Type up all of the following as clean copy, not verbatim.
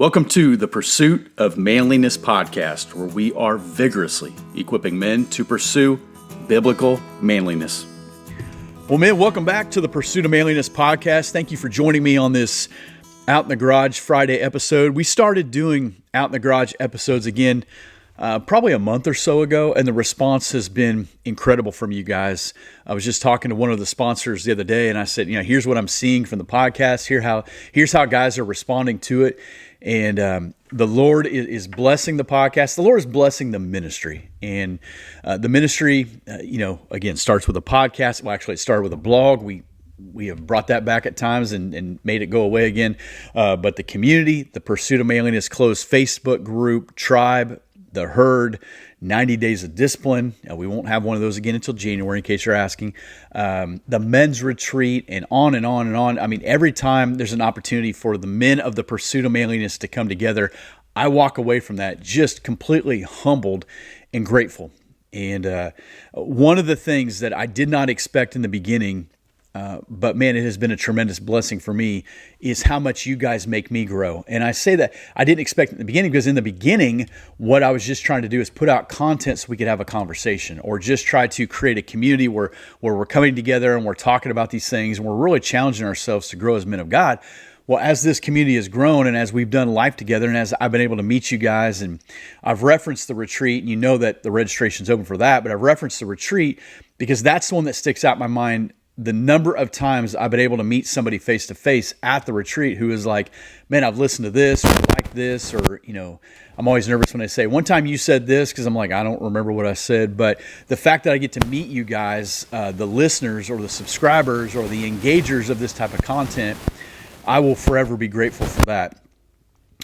Welcome to the Pursuit of Manliness podcast, where we are vigorously equipping men to pursue biblical manliness. Well, men, welcome back to the Pursuit of Manliness podcast. Thank you for joining me on this Out in the Garage Friday episode. We started doing Out in the Garage episodes again probably a month or so ago, and the response has been incredible from you guys. I was just talking to one of the sponsors the other day, and I said, here's what I'm seeing from the podcast. Here's how guys are responding to it. And the Lord is blessing the podcast. The Lord is blessing the ministry. And the ministry, again, starts with a podcast. Well, actually, it started with a blog. We have brought that back at times and made it go away again. But the community, the Pursuit of Manliness closed Facebook group, tribe, the herd, 90 Days of Discipline. We won't have one of those again until January, in case you're asking. The men's retreat, and on and on and on. I mean, every time there's an opportunity for the men of the Pursuit of Manliness to come together, I walk away from that just completely humbled and grateful. And one of the things that I did not expect in the beginning, but man, it has been a tremendous blessing for me, is how much you guys make me grow. And I say that I didn't expect it in the beginning, because in the beginning, what I was just trying to do is put out content so we could have a conversation, or just try to create a community where we're coming together and we're talking about these things, and we're really challenging ourselves to grow as men of God. Well, as this community has grown, and as we've done life together, and as I've been able to meet you guys, and I've referenced the retreat, and you know that the registration's open for that, but I've referenced the retreat because that's the one that sticks out in my mind. The number of times I've been able to meet somebody face to face at the retreat who is like, man, I've listened to this, or like this, or, I'm always nervous when I say, one time you said this, because I'm like, I don't remember what I said. But the fact that I get to meet you guys, the listeners or the subscribers or the engagers of this type of content, I will forever be grateful for that.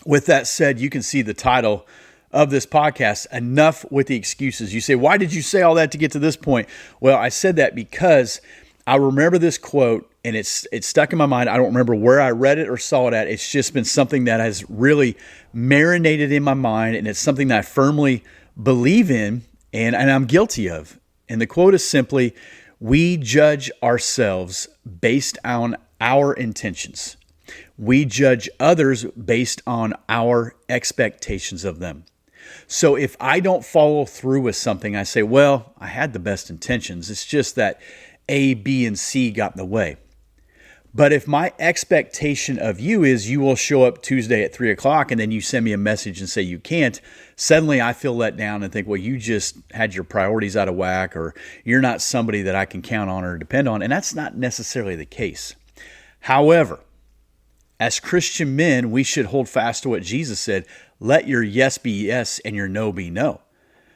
With that said, you can see the title of this podcast, Enough with the Excuses. You say, why did you say all that to get to this point? Well, I said that because I remember this quote, and it's stuck in my mind. I don't remember where I read it or saw it at. It's just been something that has really marinated in my mind, and it's something that I firmly believe in, and I'm guilty of. And the quote is simply, we judge ourselves based on our intentions. We judge others based on our expectations of them. So if I don't follow through with something, I say, well, I had the best intentions. It's just that A, B, and C got in the way. But if my expectation of you is you will show up Tuesday at 3:00 and then you send me a message and say you can't, suddenly I feel let down and think, well, you just had your priorities out of whack, or you're not somebody that I can count on or depend on. And that's not necessarily the case. However, as Christian men, we should hold fast to what Jesus said, let your yes be yes and your no be no.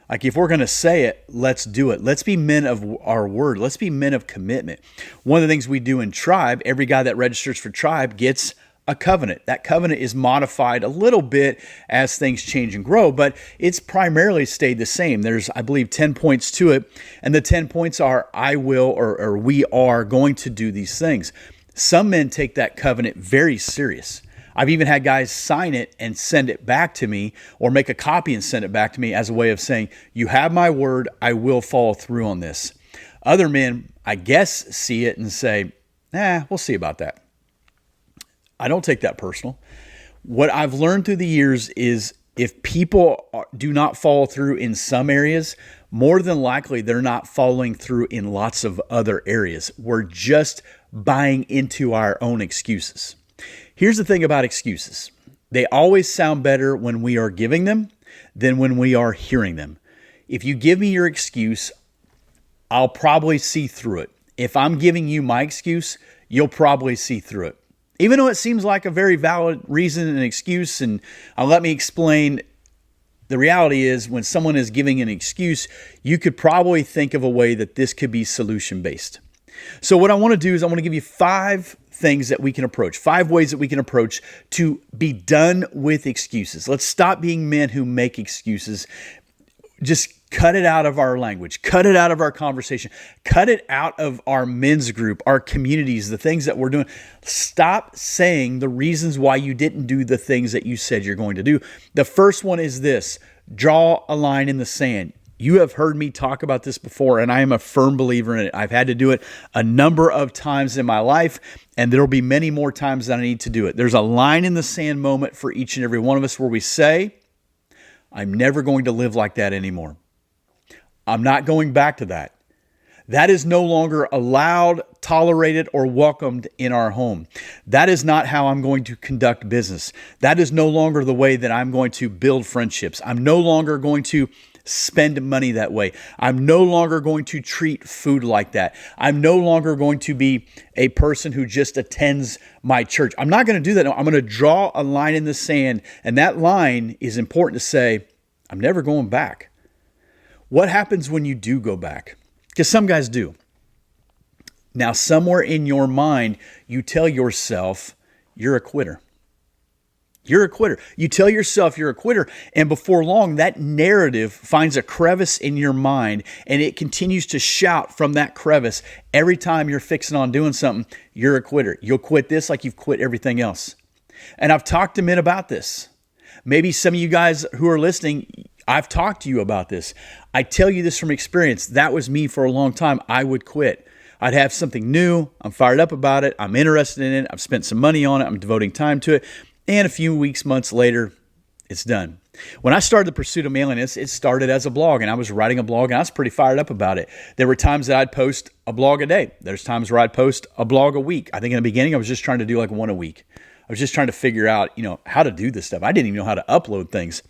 Like, if we're going to say it, let's do it. Let's be men of our word. Let's be men of commitment. One of the things we do in Tribe, every guy that registers for Tribe gets a covenant. That covenant is modified a little bit as things change and grow, but it's primarily stayed the same. There's, I believe, 10 points to it. And the 10 points are, I will, or we are going to do these things. Some men take that covenant very serious. I've even had guys sign it and send it back to me, or make a copy and send it back to me as a way of saying, you have my word, I will follow through on this. Other men, I guess, see it and say, we'll see about that. I don't take that personal. What I've learned through the years is if people do not follow through in some areas, more than likely they're not following through in lots of other areas. We're just buying into our own excuses. Here's the thing about excuses. They always sound better when we are giving them than when we are hearing them. If you give me your excuse, I'll probably see through it. If I'm giving you my excuse, you'll probably see through it. Even though it seems like a very valid reason and excuse, and let me explain. The reality is, when someone is giving an excuse, you could probably think of a way that this could be solution-based. So what I want to do is I want to give you 5 things that we can approach, 5 ways that we can approach to be done with excuses. Let's stop being men who make excuses. Just cut it out of our language, cut it out of our conversation, cut it out of our men's group, our communities, the things that we're doing. Stop saying the reasons why you didn't do the things that you said you're going to do. The first one is this: draw a line in the sand. You have heard me talk about this before, and I am a firm believer in it. I've had to do it a number of times in my life, and there will be many more times that I need to do it. There's a line in the sand moment for each and every one of us where we say, I'm never going to live like that anymore. I'm not going back to that. That is no longer allowed, tolerated, or welcomed in our home. That is not how I'm going to conduct business. That is no longer the way that I'm going to build friendships. I'm no longer going to spend money that way. I'm no longer going to treat food like that. I'm no longer going to be a person who just attends my church. I'm not going to do that. No, I'm going to draw a line in the sand, and that line is important to say, I'm never going back. What happens when you do go back? Because some guys do. Now, somewhere in your mind, you tell yourself you're a quitter. You're a quitter. You tell yourself you're a quitter, and before long, that narrative finds a crevice in your mind, and it continues to shout from that crevice every time you're fixing on doing something, you're a quitter. You'll quit this like you've quit everything else. And I've talked to men about this. Maybe some of you guys who are listening, I've talked to you about this. I tell you this from experience. That was me for a long time. I would quit. I'd have something new. I'm fired up about it. I'm interested in it. I've spent some money on it. I'm devoting time to it. And a few weeks, months later, it's done. When I started the Pursuit of Manliness, it started as a blog, and I was writing a blog, and I was pretty fired up about it. There were times that I'd post a blog a day. There's times where I'd post a blog a week. I think in the beginning, I was just trying to do like one a week. I was just trying to figure out, how to do this stuff. I didn't even know how to upload things.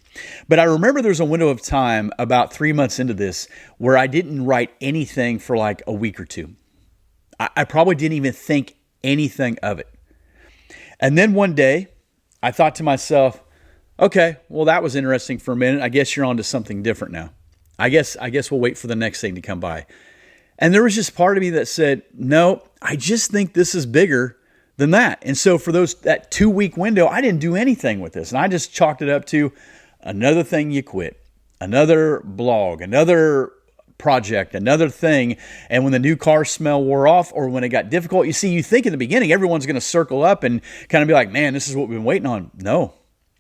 But I remember there was a window of time about 3 months into this where I didn't write anything for like a week or two. I probably didn't even think anything of it. And then one day I thought to myself, okay, well, that was interesting for a minute. I guess you're on to something different now. I guess we'll wait for the next thing to come by. And there was just part of me that said, no, I just think this is bigger than that. And so for that 2 week window, I didn't do anything with this. And I just chalked it up to another thing you quit, another blog, another project, another thing. And when the new car smell wore off or when it got difficult, you think in the beginning, everyone's going to circle up and kind of be like, man, this is what we've been waiting on.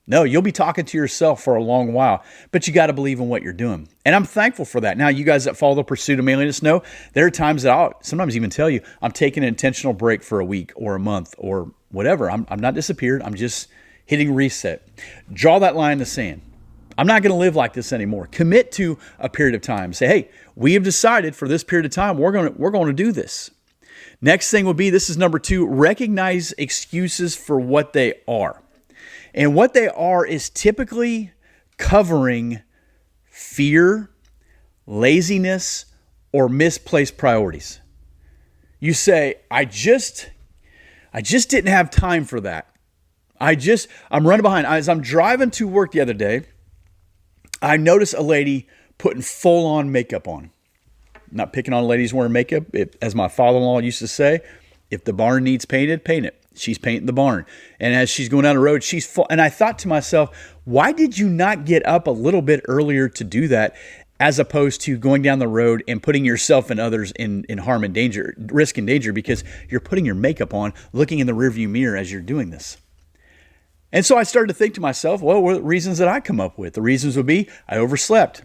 No, you'll be talking to yourself for a long while, but you got to believe in what you're doing. And I'm thankful for that. Now, you guys that follow the Pursuit of Manliness know there are times that I'll sometimes even tell you I'm taking an intentional break for a week or a month or whatever. I'm not disappeared. I'm just hitting reset. Draw that line in the sand. I'm not going to live like this anymore. Commit to a period of time. Say, hey, we have decided for this period of time, we're going to do this. Next thing will be, this is number 2, recognize excuses for what they are. And what they are is typically covering fear, laziness, or misplaced priorities. You say, I just didn't have time for that. I'm running behind. As I'm driving to work the other day, I noticed a lady putting full-on makeup on. I'm not picking on ladies wearing makeup. As my father-in-law used to say, if the barn needs painted, paint it. She's painting the barn. And as she's going down the road, she's full. And I thought to myself, why did you not get up a little bit earlier to do that as opposed to going down the road and putting yourself and others in harm and danger, risk and danger, because you're putting your makeup on, looking in the rearview mirror as you're doing this. And so I started to think to myself, well, what are the reasons that I come up with? The reasons would be I overslept.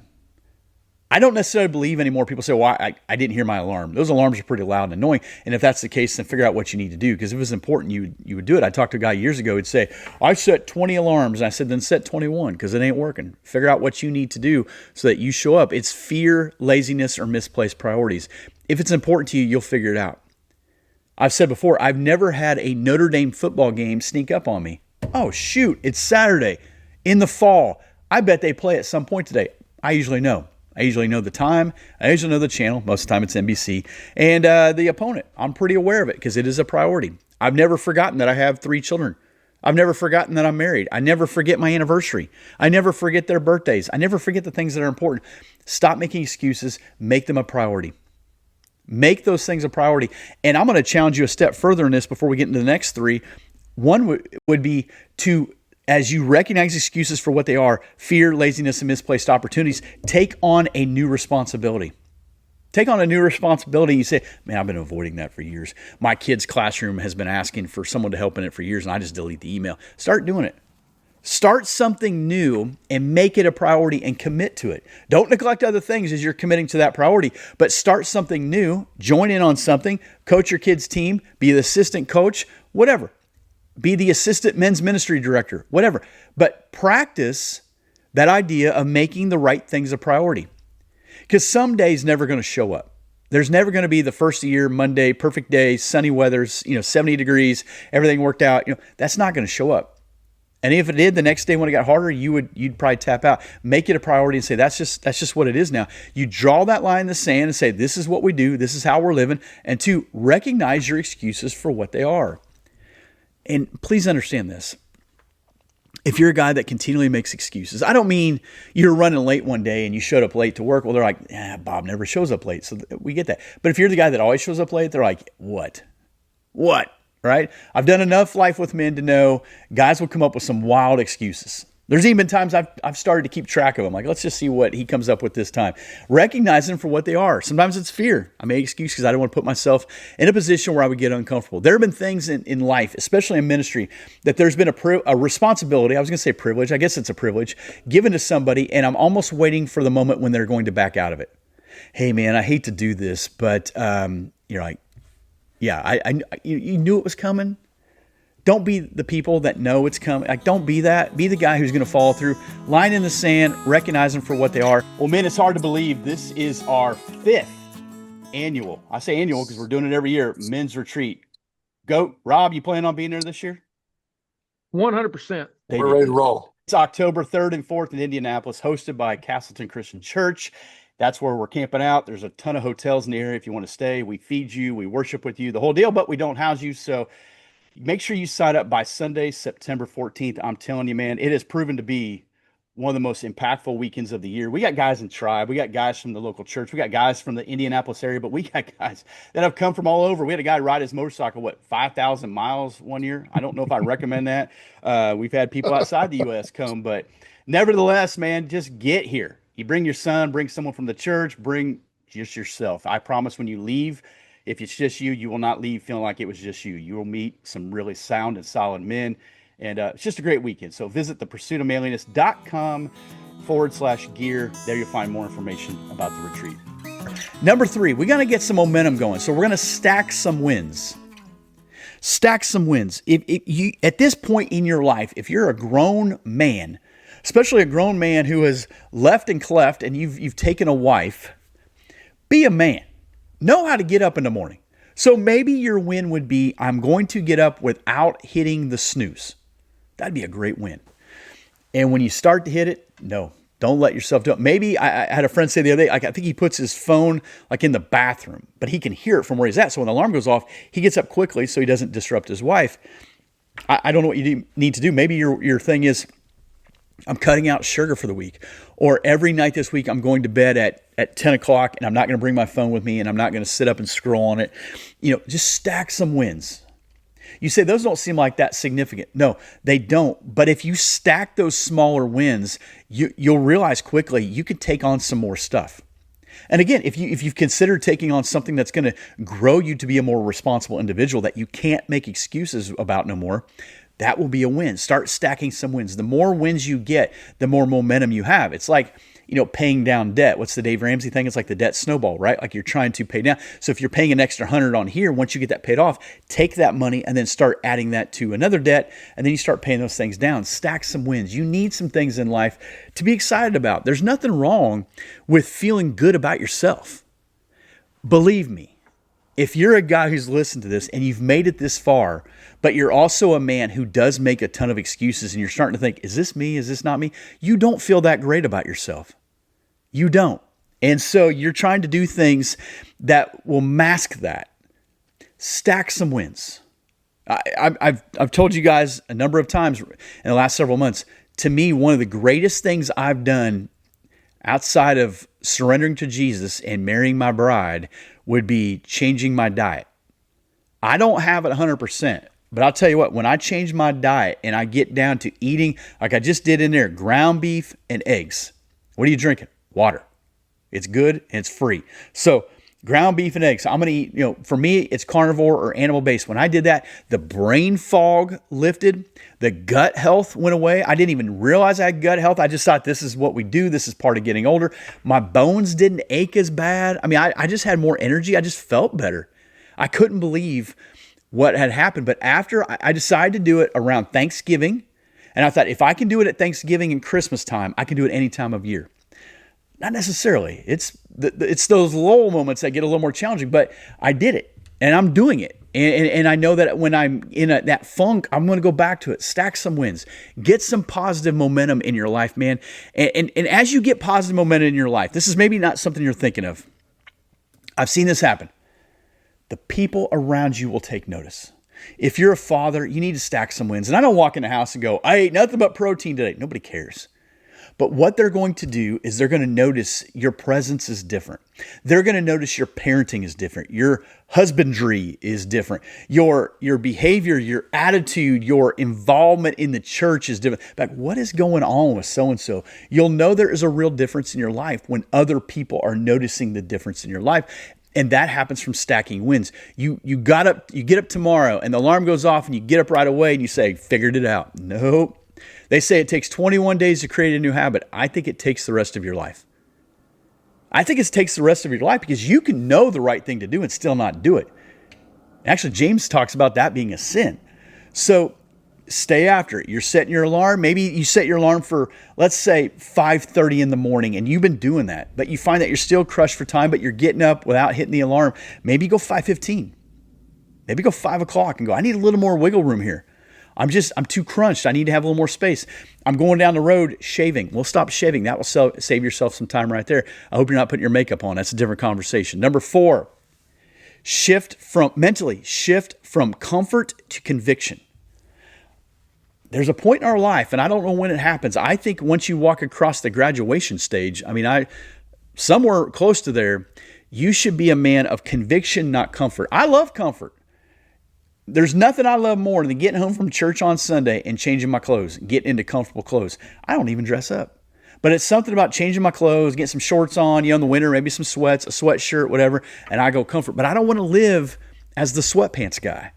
I don't necessarily believe anymore. People say, well, I didn't hear my alarm. Those alarms are pretty loud and annoying. And if that's the case, then figure out what you need to do. Because if it was important, you would do it. I talked to a guy years ago who'd say, I set 20 alarms. And I said, then set 21 because it ain't working. Figure out what you need to do so that you show up. It's fear, laziness, or misplaced priorities. If it's important to you, you'll figure it out. I've said before, I've never had a Notre Dame football game sneak up on me. Oh, shoot, it's Saturday in the fall. I bet they play at some point today. I usually know. I usually know the time. I usually know the channel. Most of the time it's NBC. And the opponent. I'm pretty aware of it because it is a priority. I've never forgotten that I have 3 children. I've never forgotten that I'm married. I never forget my anniversary. I never forget their birthdays. I never forget the things that are important. Stop making excuses. Make them a priority. Make those things a priority. And I'm going to challenge you a step further in this before we get into the next 3. One would be to, as you recognize excuses for what they are, fear, laziness, and misplaced opportunities, take on a new responsibility. Take on a new responsibility. You say, man, I've been avoiding that for years. My kid's classroom has been asking for someone to help in it for years, and I just delete the email. Start doing it. Start something new and make it a priority and commit to it. Don't neglect other things as you're committing to that priority, but start something new, join in on something, coach your kids' team, be the assistant coach, whatever. Be the assistant men's ministry director, whatever. But practice that idea of making the right things a priority. Because some days never going to show up. There's never going to be the first of the year, Monday, perfect day, sunny weathers, 70 degrees, everything worked out. That's not going to show up. And if it did, the next day when it got harder, you'd probably tap out. Make it a priority and say, that's just what it is now. You draw that line in the sand and say, this is what we do. This is how we're living. And two, recognize your excuses for what they are. And please understand this. If you're a guy that continually makes excuses, I don't mean you're running late one day and you showed up late to work. Well, they're like, Bob never shows up late. So we get that. But if you're the guy that always shows up late, they're like, what? Right? I've done enough life with men to know guys will come up with some wild excuses. There's even been times I've started to keep track of them. Like, let's just see what he comes up with this time. Recognize them for what they are. Sometimes it's fear. I make excuses because I don't want to put myself in a position where I would get uncomfortable. There have been things in life, especially in ministry, that there's been a responsibility. I was going to say privilege. I guess it's a privilege given to somebody, and I'm almost waiting for the moment when they're going to back out of it. Hey, man, I hate to do this, but you're like, yeah, you knew it was coming. Don't be the people that know it's coming. Like, don't be that. Be the guy who's going to follow through. Line in the sand, recognize them for what they are. Well, man, it's hard to believe this is our 5th annual. I say annual because we're doing it every year. Men's retreat. Goat, Rob, you plan on being there this year? 100%. We're ready to roll. It's October 3rd and 4th in Indianapolis, hosted by Castleton Christian Church. That's where we're camping out. There's a ton of hotels in the area if you want to stay. We feed you, we worship with you, the whole deal, but we don't house you. So make sure you sign up by Sunday, September 14th. I'm telling you, man, it has proven to be one of the most impactful weekends of the year. We got guys in Tribe. We got guys from the local church. We got guys from the Indianapolis area, but we got guys that have come from all over. We had a guy ride his motorcycle, 5,000 miles one year? I don't know if I recommend that. We've had people outside the U.S. come, but nevertheless, man, just get here. You bring your son, bring someone from the church, bring just yourself. I promise when you leave, if it's just you, you will not leave feeling like it was just you. You will meet some really sound and solid men. And it's just a great weekend. So visit thepursuitofmanliness.com/gear. There you'll find more information about the retreat. Number 3, we're going to get some momentum going. So we're going to stack some wins. Stack some wins. If you, at this point in your life, if you're a grown man, especially a grown man who has left and cleft and you've taken a wife, be a man. Know how to get up in the morning. So maybe your win would be, I'm going to get up without hitting the snooze. That'd be a great win. And when you start to hit it, no, don't let yourself do it. Maybe I had a friend say the other day, I think he puts his phone like in the bathroom, but he can hear it from where he's at. So when the alarm goes off, he gets up quickly so he doesn't disrupt his wife. I don't know what you need to do. Maybe your thing is, I'm cutting out sugar for the week. Or every night this week, I'm going to bed at 10 o'clock and I'm not going to bring my phone with me and I'm not going to sit up and scroll on it. Just stack some wins. You say those don't seem like that significant. No, they don't. But if you stack those smaller wins, you'll realize quickly you can take on some more stuff. And again, if you've considered taking on something that's going to grow you to be a more responsible individual that you can't make excuses about no more, that will be a win. Start stacking some wins. The more wins you get, the more momentum you have. It's like, paying down debt. What's the Dave Ramsey thing? It's like the debt snowball, right? Like you're trying to pay down. So if you're paying an extra 100 on here, once you get that paid off, take that money and then start adding that to another debt. And then you start paying those things down. Stack some wins. You need some things in life to be excited about. There's nothing wrong with feeling good about yourself. Believe me, if you're a guy who's listened to this and you've made it this far, but you're also a man who does make a ton of excuses and you're starting to think, is this me? Is this not me? You don't feel that great about yourself. You don't. And so you're trying to do things that will mask that. Stack some wins. I've told you guys a number of times in the last several months, to me, one of the greatest things I've done outside of surrendering to Jesus and marrying my bride would be changing my diet. I don't have it 100%, but I'll tell you what, when I change my diet and I get down to eating, like I just did in there, ground beef and eggs, what are you drinking? Water. It's good and it's free. So ground beef and eggs. I'm going to eat, for me, it's carnivore or animal based. When I did that, the brain fog lifted, the gut health went away. I didn't even realize I had gut health. I just thought this is what we do. This is part of getting older. My bones didn't ache as bad. I mean, I just had more energy. I just felt better. I couldn't believe what had happened. But after I decided to do it around Thanksgiving, and I thought if I can do it at Thanksgiving and Christmas time, I can do it any time of year. Not necessarily. It's those lull moments that get a little more challenging, but I did it and I'm doing it. And I know that when I'm in that funk, I'm going to go back to it, stack some wins, get some positive momentum in your life, man. And as you get positive momentum in your life, this is maybe not something you're thinking of. I've seen this happen. The people around you will take notice. If you're a father, you need to stack some wins. And I don't walk in the house and go, I ate nothing but protein today. Nobody cares. But what they're going to do is they're going to notice your presence is different. They're going to notice your parenting is different. Your husbandry is different. Your behavior, your attitude, your involvement in the church is different. Like, what is going on with so-and-so? You'll know there is a real difference in your life when other people are noticing the difference in your life. And that happens from stacking wins. You get up tomorrow and the alarm goes off and you get up right away and you say, figured it out. Nope. They say it takes 21 days to create a new habit. I think it takes the rest of your life. I think it takes the rest of your life because you can know the right thing to do and still not do it. Actually, James talks about that being a sin. So stay after it. You're setting your alarm. Maybe you set your alarm for, let's say, 5:30 in the morning, and you've been doing that, but you find that you're still crushed for time, but you're getting up without hitting the alarm. Maybe go 5:15. Maybe go 5 o'clock and go, I need a little more wiggle room here. I'm too crunched. I need to have a little more space. I'm going down the road shaving. We'll stop shaving. That will save yourself some time right there. I hope you're not putting your makeup on. That's a different conversation. Number 4, shift from comfort to conviction. There's a point in our life, and I don't know when it happens. I think once you walk across the graduation stage, somewhere close to there, you should be a man of conviction, not comfort. I love comfort. There's nothing I love more than getting home from church on Sunday and changing my clothes, getting into comfortable clothes. I don't even dress up. But it's something about changing my clothes, get some shorts on, in the winter, maybe some sweats, a sweatshirt, whatever, and I go comfort. But I don't want to live as the sweatpants guy.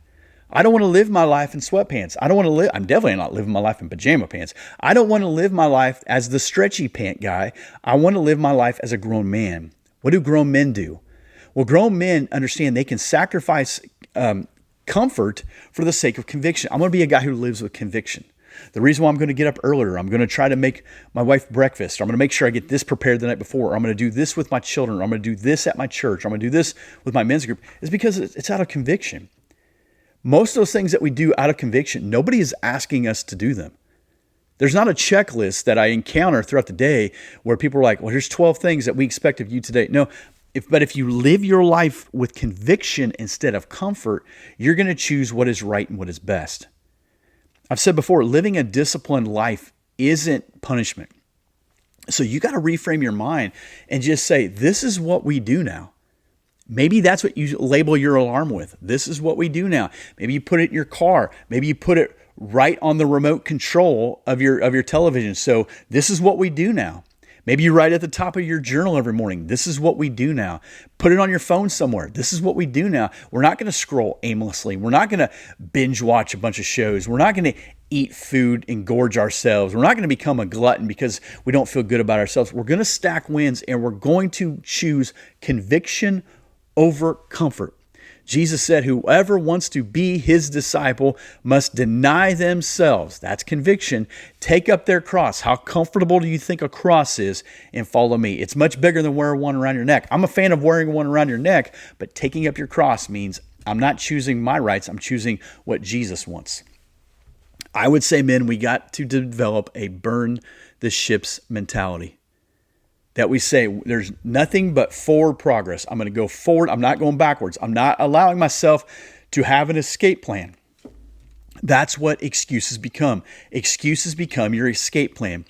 I don't want to live my life in sweatpants. I'm definitely not living my life in pajama pants. I don't want to live my life as the stretchy pant guy. I want to live my life as a grown man. What do grown men do? Well, grown men understand they can sacrifice comfort for the sake of conviction. I'm going to be a guy who lives with conviction. The reason why I'm going to get up earlier, I'm going to try to make my wife breakfast, or I'm going to make sure I get this prepared the night before, or I'm going to do this with my children, or I'm going to do this at my church, or I'm going to do this with my men's group, is because it's out of conviction. Most of those things that we do out of conviction, nobody is asking us to do them. There's not a checklist that I encounter throughout the day where people are like, well, here's 12 things that we expect of you today. No, but if you live your life with conviction instead of comfort, you're going to choose what is right and what is best. I've said before, living a disciplined life isn't punishment. So you got to reframe your mind and just say, this is what we do now. Maybe that's what you label your alarm with. This is what we do now. Maybe you put it in your car. Maybe you put it right on the remote control of your television. So this is what we do now. Maybe you write at the top of your journal every morning, this is what we do now. Put it on your phone somewhere. This is what we do now. We're not going to scroll aimlessly. We're not going to binge watch a bunch of shows. We're not going to eat food and gorge ourselves. We're not going to become a glutton because we don't feel good about ourselves. We're going to stack wins, and we're going to choose conviction over comfort. Jesus said, whoever wants to be his disciple must deny themselves. That's conviction. Take up their cross. How comfortable do you think a cross is? And follow me. It's much bigger than wearing one around your neck. I'm a fan of wearing one around your neck, but taking up your cross means I'm not choosing my rights. I'm choosing what Jesus wants. I would say, men, we got to develop a burn the ships mentality. That we say, there's nothing but forward progress. I'm going to go forward. I'm not going backwards. I'm not allowing myself to have an escape plan. That's what excuses become. Excuses become your escape plan.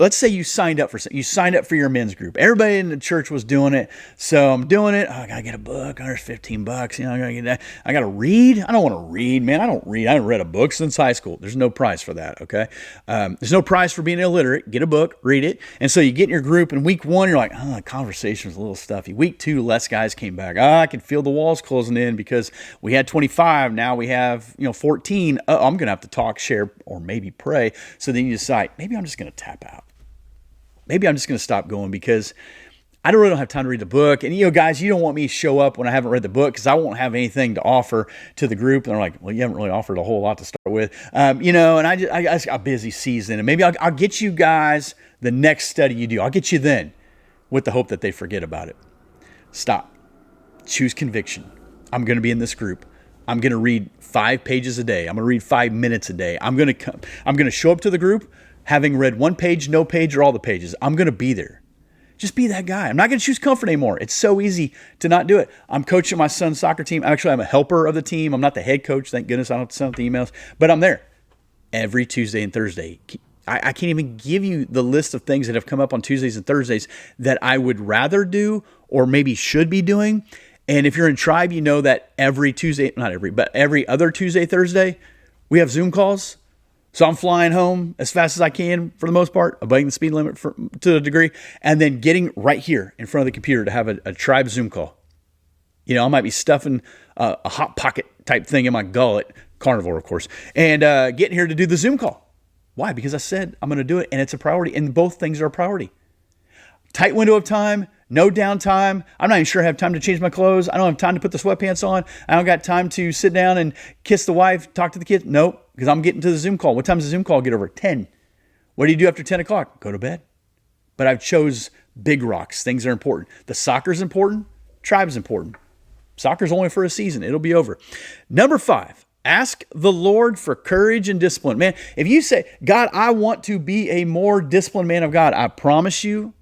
let's say you signed up for your men's group. Everybody in the church was doing it. So I'm doing it. Oh, I got to get a book. Oh, there's $15. I got to get that. I got to read. I don't want to read, man. I don't read. I haven't read a book since high school. There's no prize for that. Okay. There's no prize for being illiterate. Get a book, read it. And so you get in your group, and week 1, you're like, oh, the conversation was a little stuffy. Week 2, less guys came back. I can feel the walls closing in because we had 25. Now we have, 14. I'm going to have to talk, share, or maybe pray. So then you decide, maybe I'm just going to tap out. Maybe I'm just going to stop going because I really don't have time to read the book. And, guys, you don't want me to show up when I haven't read the book because I won't have anything to offer to the group. And they're like, well, you haven't really offered a whole lot to start with. And I just got a busy season. And maybe I'll get you guys the next study you do. I'll get you then with the hope that they forget about it. Stop. Choose conviction. I'm going to be in this group. I'm going to read 5 pages a day. I'm going to read 5 minutes a day. I'm going to show up to the group having read 1 page, no page, or all the pages. I'm going to be there. Just be that guy. I'm not going to choose comfort anymore. It's so easy to not do it. I'm coaching my son's soccer team. Actually, I'm a helper of the team. I'm not the head coach. Thank goodness I don't have to send out the emails. But I'm there every Tuesday and Thursday. I can't even give you the list of things that have come up on Tuesdays and Thursdays that I would rather do or maybe should be doing. And if you're in Tribe, you know that every other Tuesday, Thursday, we have Zoom calls. So I'm flying home as fast as I can for the most part, obeying the speed limit to a degree, and then getting right here in front of the computer to have a Tribe Zoom call. I might be stuffing a Hot Pocket type thing in my gullet, carnivore, of course, and getting here to do the Zoom call. Why? Because I said I'm going to do it, and it's a priority, and both things are a priority. Tight window of time, no downtime. I'm not even sure I have time to change my clothes. I don't have time to put the sweatpants on. I don't got time to sit down and kiss the wife, talk to the kids. Nope, because I'm getting to the Zoom call. What time does the Zoom call get over? 10. What do you do after 10 o'clock? Go to bed. But I've chose big rocks. Things are important. The soccer's important. Tribe's important. Soccer's only for a season. It'll be over. Number 5, ask the Lord for courage and discipline. Man, if you say, God, I want to be a more disciplined man of God, I promise you,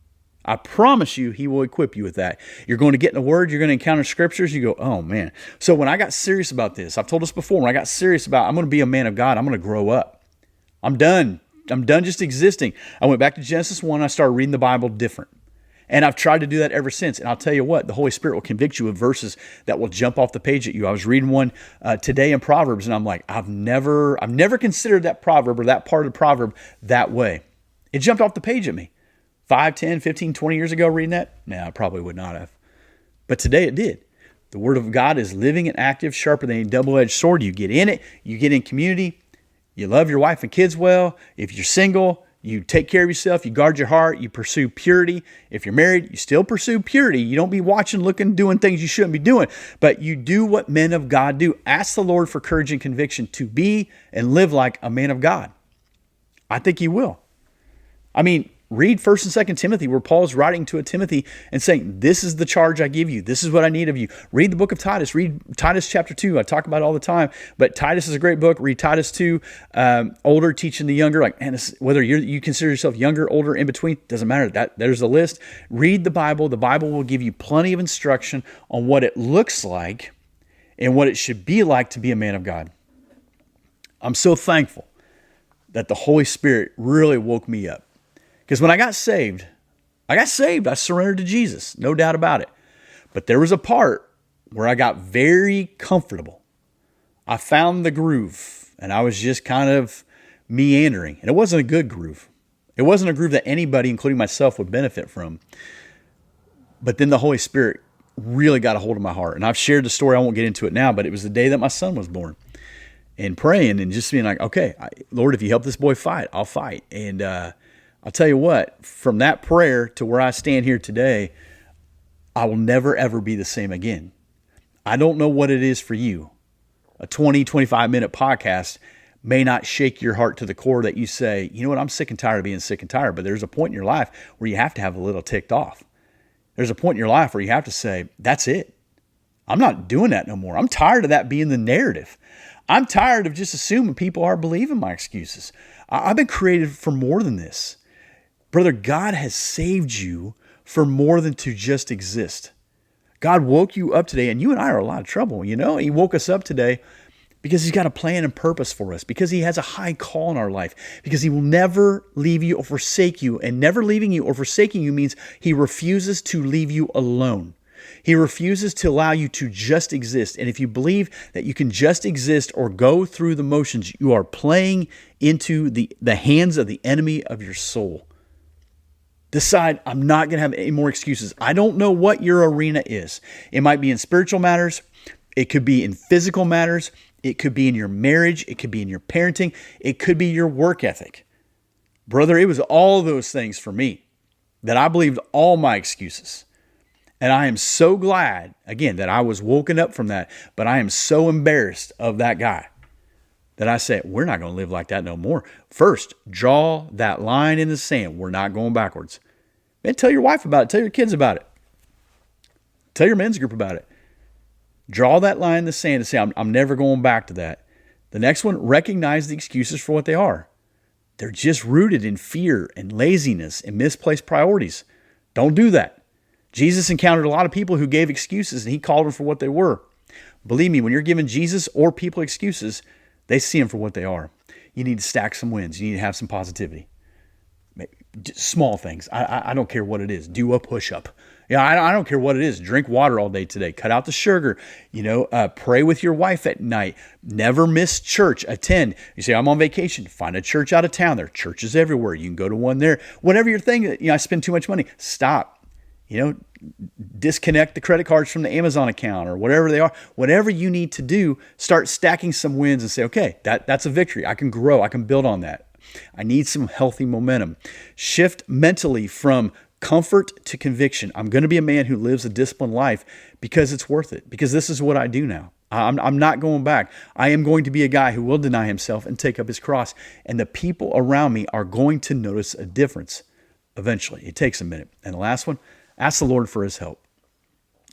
he will equip you with that. You're going to get in the Word. You're going to encounter scriptures. You go, oh, man. So when I got serious about this, I've told us before, when I got serious about I'm going to be a man of God, I'm going to grow up. I'm done just existing. I went back to Genesis 1. I started reading the Bible different. And I've tried to do that ever since. And I'll tell you what, the Holy Spirit will convict you of verses that will jump off the page at you. I was reading one today in Proverbs, and I'm like, I've never considered that proverb or that part of the proverb that way. It jumped off the page at me. 5, 10, 15, 20 years ago reading that? No, I probably would not have. But today it did. The Word of God is living and active, sharper than a double-edged sword. You get in it. You get in community. You love your wife and kids well. If you're single, you take care of yourself. You guard your heart. You pursue purity. If you're married, you still pursue purity. You don't be watching, looking, doing things you shouldn't be doing. But you do what men of God do. Ask the Lord for courage and conviction to be and live like a man of God. I think He will. I mean, read 1 and 2 Timothy, where Paul's writing to a Timothy and saying, this is the charge I give you. This is what I need of you. Read the book of Titus. Read Titus chapter 2. I talk about it all the time. But Titus is a great book. Read Titus 2. Older teaching the younger. Whether you consider yourself younger, older, in between, doesn't matter. There's a list. Read the Bible. The Bible will give you plenty of instruction on what it looks like and what it should be like to be a man of God. I'm so thankful that the Holy Spirit really woke me up. Because when I got saved. I surrendered to Jesus, no doubt about it. But there was a part where I got very comfortable. I found the groove, and I was just kind of meandering. And it wasn't a good groove. It wasn't a groove that anybody, including myself, would benefit from. But then the Holy Spirit really got a hold of my heart. And I've shared the story. I won't get into it now, but it was the day that my son was born. And praying and just being like, okay, Lord, if you help this boy fight, I'll fight. And I'll tell you what, from that prayer to where I stand here today, I will never, ever be the same again. I don't know what it is for you. A 20, 25-minute podcast may not shake your heart to the core that you say, you know what, I'm sick and tired of being sick and tired. But there's a point in your life where you have to have a little ticked off. There's a point in your life where you have to say, that's it. I'm not doing that no more. I'm tired of that being the narrative. I'm tired of just assuming people are believing my excuses. I've been created for more than this. Brother, God has saved you for more than to just exist. God woke you up today, and you and I are in a lot of trouble. He woke us up today because he's got a plan and purpose for us, because he has a high call in our life, because he will never leave you or forsake you. And never leaving you or forsaking you means he refuses to leave you alone. He refuses to allow you to just exist. And if you believe that you can just exist or go through the motions, you are playing into the hands of the enemy of your soul. Decide, I'm not going to have any more excuses. I don't know what your arena is. It might be in spiritual matters. It could be in physical matters. It could be in your marriage. It could be in your parenting. It could be your work ethic. Brother, it was all those things for me that I believed all my excuses. And I am so glad, again, that I was woken up from that. But I am so embarrassed of that guy that I said, we're not going to live like that no more. First, draw that line in the sand. We're not going backwards. Man, tell your wife about it. Tell your kids about it. Tell your men's group about it. Draw that line in the sand and say, I'm never going back to that. The next one, recognize the excuses for what they are. They're just rooted in fear and laziness and misplaced priorities. Don't do that. Jesus encountered a lot of people who gave excuses, and he called them for what they were. Believe me, when you're giving Jesus or people excuses, they see them for what they are. You need to stack some wins. You need to have some positivity. Small things. I don't care what it is. Do a push-up. Yeah, I don't care what it is. Drink water all day today. Cut out the sugar. Pray with your wife at night. Never miss church. Attend. You say, I'm on vacation. Find a church out of town. There are churches everywhere. You can go to one there. Whatever your thing, I spend too much money. Stop. Disconnect the credit cards from the Amazon account or whatever they are. Whatever you need to do, start stacking some wins and say, okay, that's a victory. I can grow. I can build on that. I need some healthy momentum. Shift mentally from comfort to conviction. I'm going to be a man who lives a disciplined life because it's worth it, because this is what I do now. I'm not going back. I am going to be a guy who will deny himself and take up his cross. And the people around me are going to notice a difference eventually. It takes a minute. And the last one, ask the Lord for his help.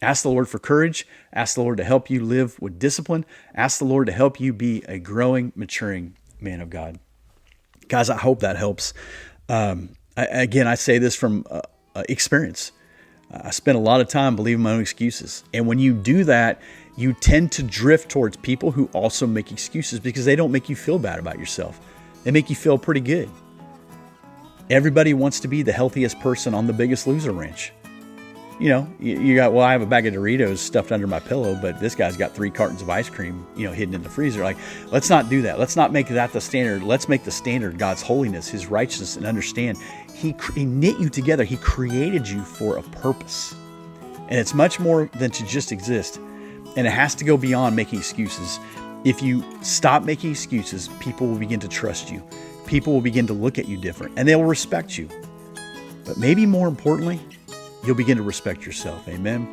Ask the Lord for courage. Ask the Lord to help you live with discipline. Ask the Lord to help you be a growing, maturing man of God. Guys, I hope that helps. I say this from experience. I spent a lot of time believing my own excuses. And when you do that, you tend to drift towards people who also make excuses because they don't make you feel bad about yourself. They make you feel pretty good. Everybody wants to be the healthiest person on the Biggest Loser ranch. You got, I have a bag of Doritos stuffed under my pillow, but this guy's got 3 cartons of ice cream, hidden in the freezer. Like, let's not do that. Let's not make that the standard. Let's make the standard God's holiness, his righteousness, and understand he knit you together. He created you for a purpose. And it's much more than to just exist. And it has to go beyond making excuses. If you stop making excuses, people will begin to trust you. People will begin to look at you different, and they will respect you. But maybe more importantly, you'll begin to respect yourself. Amen.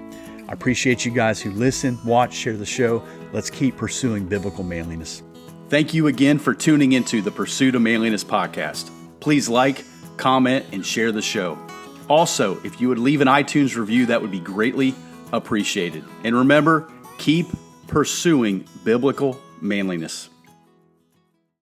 I appreciate you guys who listen, watch, share the show. Let's keep pursuing biblical manliness. Thank you again for tuning into the Pursuit of Manliness podcast. Please like, comment, and share the show. Also, if you would leave an iTunes review, that would be greatly appreciated. And remember, keep pursuing biblical manliness.